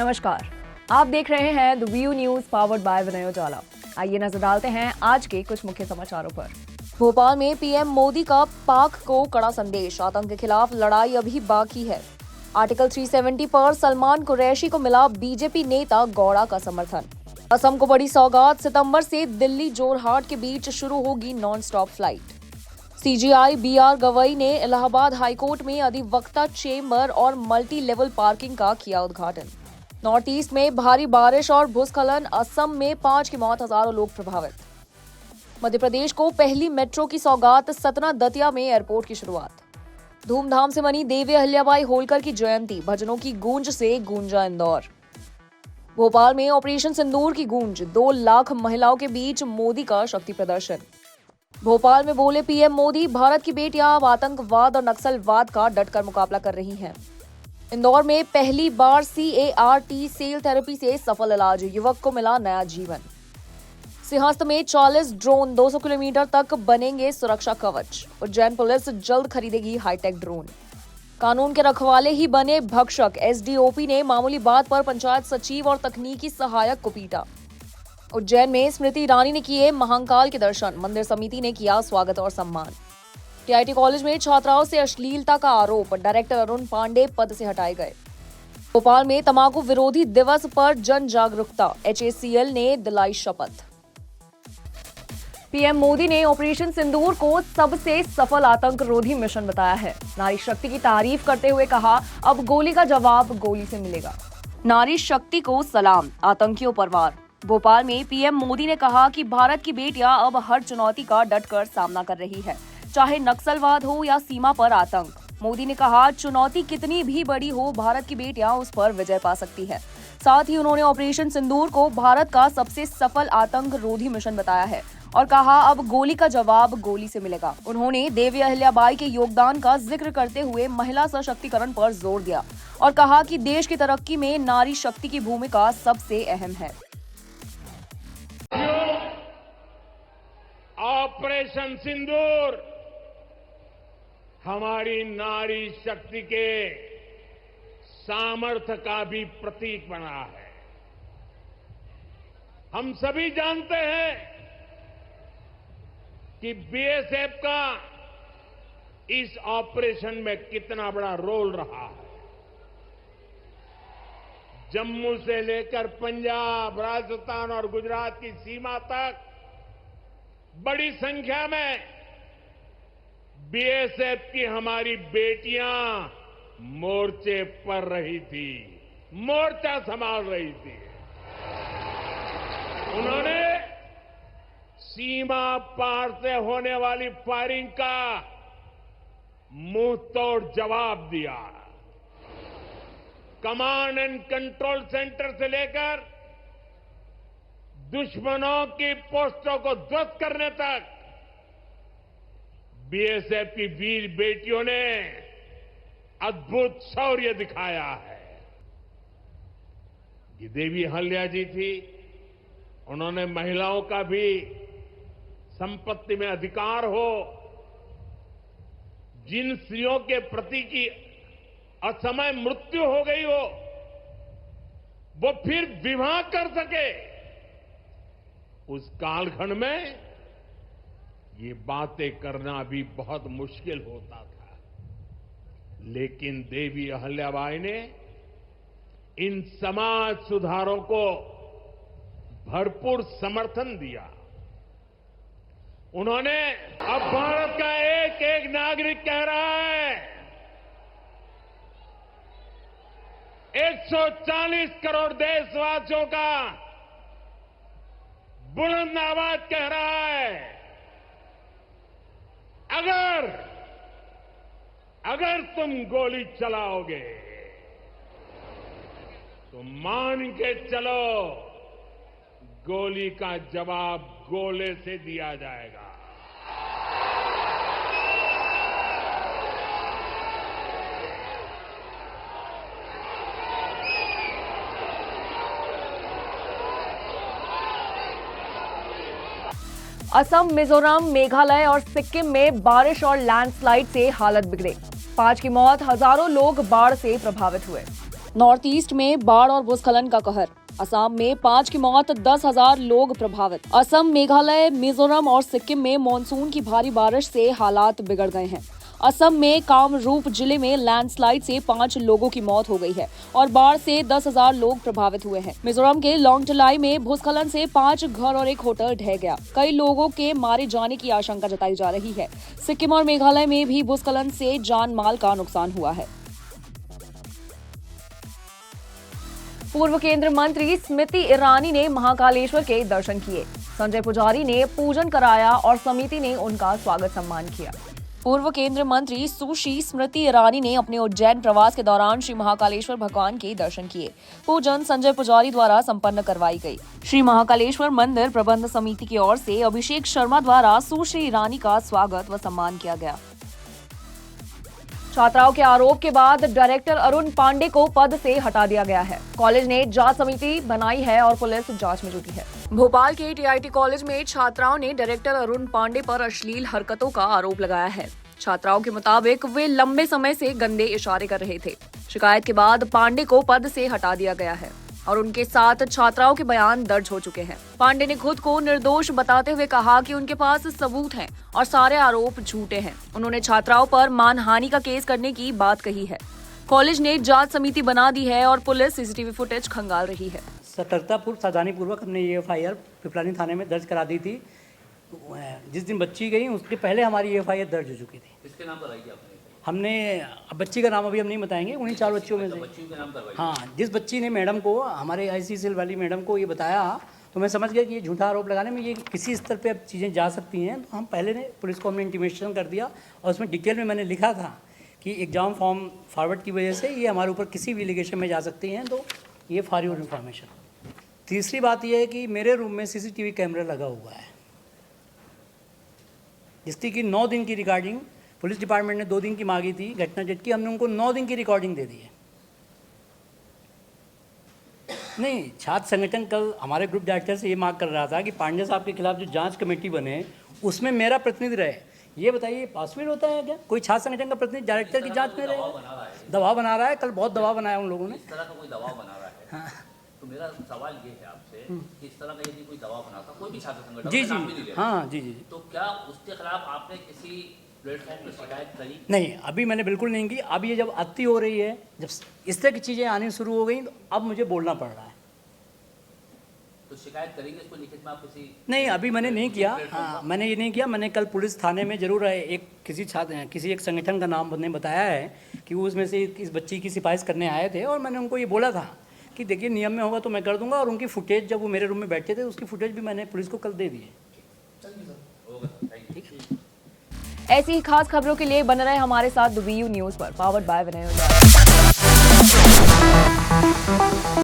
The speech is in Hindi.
नमस्कार, आप देख रहे हैं the view news powered by Vinay Ujala. आइए नजर डालते हैं आज के कुछ मुख्य समाचारों पर। भोपाल में पीएम मोदी का पाक को कड़ा संदेश, आतंक के खिलाफ लड़ाई अभी बाकी है। आर्टिकल 370 पर सलमान कुरैशी को मिला बीजेपी नेता गौड़ा का समर्थन। असम को बड़ी सौगात, सितंबर से दिल्ली जोरहाट के बीच शुरू होगी non stop flight. CJI BR Gavai ने इलाहाबाद हाईकोर्ट में अधिवक्ता चेंबर और मल्टी लेवल पार्किंग का किया उद्घाटन। नॉर्थ ईस्ट में भारी बारिश और भूस्खलन, असम में 5 की मौत, हजारों लोग प्रभावित। मध्य प्रदेश को पहली मेट्रो की सौगात, सतना दतिया में एयरपोर्ट की शुरुआत। धूमधाम से मनी देवी अहिल्याबाई होलकर की जयंती, भजनों की गूंज से गूंजा इंदौर। भोपाल में ऑपरेशन सिंदूर की गूंज, 2 लाख महिलाओं के बीच मोदी का शक्ति प्रदर्शन। भोपाल में बोले पीएम मोदी, भारत की बेटियां अब आतंकवाद और नक्सलवाद का डटकर मुकाबला कर रही हैं। इंदौर में पहली बार CAR-T सेल थेरेपी से सफल इलाज, युवक को मिला नया जीवन। सिंहस्थ में 40 ड्रोन, 200 किलोमीटर तक बनेंगे सुरक्षा कवच। उज्जैन पुलिस जल्द खरीदेगी हाईटेक ड्रोन। कानून के रखवाले ही बने भक्षक, SDOP ने मामूली बात पर पंचायत सचिव और तकनीकी सहायक को पीटा। उज्जैन में स्मृति ईरानी ने किए महाकाल के दर्शन, मंदिर समिति ने किया स्वागत और सम्मान। TIT कॉलेज में छात्राओं से अश्लीलता का आरोप, डायरेक्टर अरुण पांडे पद से हटाए गए। भोपाल में तंबाकू विरोधी दिवस पर जन जागरूकता, HACL ने दिलाई शपथ। पीएम मोदी ने ऑपरेशन सिंदूर को सबसे सफल आतंक रोधी मिशन बताया है। नारी शक्ति की तारीफ करते हुए कहा, अब गोली का जवाब गोली से मिलेगा। नारी शक्ति को सलाम, आतंकियों पर वार। भोपाल में पीएम मोदी ने कहा कि भारत की बेटियां अब हर चुनौती का डटकर सामना कर रही है, चाहे नक्सलवाद हो या सीमा पर आतंक। मोदी ने कहा, चुनौती कितनी भी बड़ी हो, भारत की बेटियां उस पर विजय पा सकती है। साथ ही उन्होंने ऑपरेशन सिंदूर को भारत का सबसे सफल आतंक रोधी मिशन बताया है और कहा, अब गोली का जवाब गोली से मिलेगा। उन्होंने देवी अहिल्याबाई के योगदान का जिक्र करते हुए महिला सशक्तिकरण पर जोर दिया और कहा कि देश की तरक्की में नारी शक्ति की भूमिका सबसे अहम है। ऑपरेशन सिंदूर हमारी नारी शक्ति के सामर्थ्य का भी प्रतीक बना है। हम सभी जानते हैं कि BSF का इस ऑपरेशन में कितना बड़ा रोल रहा है। जम्मू से लेकर पंजाब, राजस्थान और गुजरात की सीमा तक बड़ी संख्या में BSF की हमारी बेटियां मोर्चे पर रही थी, मोर्चा संभाल रही थी। उन्होंने सीमा पार से होने वाली फायरिंग का मुंह तोड़ जवाब दिया। कमांड एंड कंट्रोल सेंटर से लेकर दुश्मनों की पोस्टों को ध्वस्त करने तक BSF की वीर बेटियों ने अद्भुत शौर्य दिखाया है। ये देवी अहिल्या जी थी, उन्होंने महिलाओं का भी संपत्ति में अधिकार हो, जिन स्त्रियों के प्रति की असमय मृत्यु हो गई हो, वो फिर विवाह कर सके, उस कालखंड में ये बातें करना भी बहुत मुश्किल होता था। लेकिन देवी अहिल्याबाई ने इन समाज सुधारों को भरपूर समर्थन दिया। उन्होंने, अब भारत का एक एक नागरिक कह रहा है, 140 करोड़ देशवासियों का बुलंद आवाज कह रहा है, अगर तुम गोली चलाओगे तो मान के चलो, गोली का जवाब गोले से दिया जाएगा। असम, मिजोरम, मेघालय और सिक्किम में बारिश और लैंडस्लाइड से हालत बिगड़े। 5 की मौत, हजारों लोग बाढ़ से प्रभावित हुए। नॉर्थ ईस्ट में बाढ़ और भूस्खलन का कहर। असम में 5 की मौत, 10,000 लोग प्रभावित। असम, मेघालय, मिजोरम और सिक्किम में मानसून की भारी बारिश से हालात बिगड़ गए हैं। असम में कामरूप जिले में लैंडस्लाइड से 5 लोगों की मौत हो गई है और बाढ़ से 10,000 लोग प्रभावित हुए हैं। मिजोरम के लोंगटलाई में भूस्खलन से 5 घर और एक होटल ढह गया। कई लोगों के मारे जाने की आशंका जताई जा रही है। सिक्किम और मेघालय में भी भूस्खलन से जान माल का नुकसान हुआ है। पूर्व केंद्रीय मंत्री स्मृति ईरानी ने महाकालेश्वर के दर्शन किए। संजय पुजारी ने पूजन कराया और समिति ने उनका स्वागत सम्मान किया। पूर्व केंद्रीय मंत्री सुश्री स्मृति ईरानी ने अपने उज्जैन प्रवास के दौरान श्री महाकालेश्वर भगवान के दर्शन किए। पूजन संजय पुजारी द्वारा संपन्न करवाई गई। श्री महाकालेश्वर मंदिर प्रबंध समिति की ओर से अभिषेक शर्मा द्वारा सुश्री ईरानी का स्वागत व सम्मान किया गया। छात्राओं के आरोप के बाद डायरेक्टर अरुण पांडे को पद से हटा दिया गया है। कॉलेज ने जांच समिति बनाई है और पुलिस जांच में जुटी है। भोपाल के टीआईटी कॉलेज में छात्राओं ने डायरेक्टर अरुण पांडे पर अश्लील हरकतों का आरोप लगाया है। छात्राओं के मुताबिक वे लंबे समय से गंदे इशारे कर रहे थे। शिकायत के बाद पांडे को पद से हटा दिया गया है और उनके साथ छात्राओं के बयान दर्ज हो चुके हैं। पांडे ने खुद को निर्दोष बताते हुए कहा कि उनके पास सबूत हैं और सारे आरोप झूठे हैं। उन्होंने छात्राओं पर मानहानि का केस करने की बात कही है। कॉलेज ने जांच समिति बना दी है और पुलिस सीसीटीवी फुटेज खंगाल रही है। सतर्कतापूर्वक सावधानीपूर्वक हमने ये एफआईआर पिपलानी थाने में दर्ज करा दी थी। जिस दिन बच्ची गई उसके पहले हमारी ये एफआईआर दर्ज हो चुकी थी। किसके नाम कराई थी आपने? हमने बच्ची का नाम अभी हम नहीं बताएंगे, उन्हीं 4 बच्चियों में से। बच्चियों के नाम करवाई? हाँ, जिस बच्ची ने मैडम को, हमारे आईसीसीएल वाली मैडम को ये बताया, तो मैं समझ गया कि ये झूठा आरोप लगाने में ये किसी स्तर पे अब चीज़ें जा सकती हैं। तो हम पहले ने पुलिस को हमने इंटीमेशन कर दिया और उसमें डिटेल में मैंने लिखा था कि एग्जाम फॉर्म फॉरवर्ड की वजह से ये हमारे ऊपर किसी भी एलिगेशन में जा सकती हैं, तो ये फॉर योर इन्फॉर्मेशन। तीसरी बात यह है कि मेरे रूम में सीसीटीवी कैमरा लगा हुआ है, जिसकी कि 9 दिन की रिकॉर्डिंग पुलिस डिपार्टमेंट ने 2 दिन की मांगी थी घटना डेट की, हमने उनको 9 दिन की रिकॉर्डिंग दे दी है। नहीं, छात्र संगठन कल हमारे ग्रुप डायरेक्टर से ये मांग कर रहा था कि पांडे साहब के खिलाफ जो जांच कमेटी बने उसमें मेरा प्रतिनिधि रहे। ये बताइए, पॉसिबल होता है क्या कोई छात्र संगठन का प्रतिनिधि डायरेक्टर की जांच में रहे? दबाव बना रहा है। कल बहुत दबाव बनाया उन लोगों ने। इस तरह का कोई दबाव बना रहा है? तो मेरा सवाल ये है आपसे कि इस तरह का यदि कोई दबाव बनाता, कोई भी छात्र संगठन, जी नाम भी नहीं जी, लेता, हाँ जी जी, तो क्या उसके खिलाफ आपने किसी प्लेटफॉर्म पर शिकायत करी? नहीं, अभी मैंने बिल्कुल नहीं की। अब ये जब अति हो रही है, जब इस तरह की चीज़ें आनी शुरू हो गई, तो अब मुझे बोलना पड़ रहा है। तो शिकायत करेंगे इसको लिखित में आप किसी? नहीं, अभी मैंने नहीं किया। हाँ, मैंने ये नहीं किया। मैंने कल पुलिस थाने में जरूर एक किसी एक संगठन का नाम ने बताया है कि वो उसमें से इस बच्ची की सिफारिश करने आए थे और मैंने उनको ये बोला था कि देखिए नियम में होगा तो मैं कर दूंगा। और उनकी फुटेज, जब वो मेरे रूम में बैठे थे, उसकी फुटेज भी मैंने पुलिस को कल दे दी है। ऐसी ही खास खबरों के लिए बने रहे हमारे साथ द वीयू न्यूज पर, पावर्ड बाय विनय।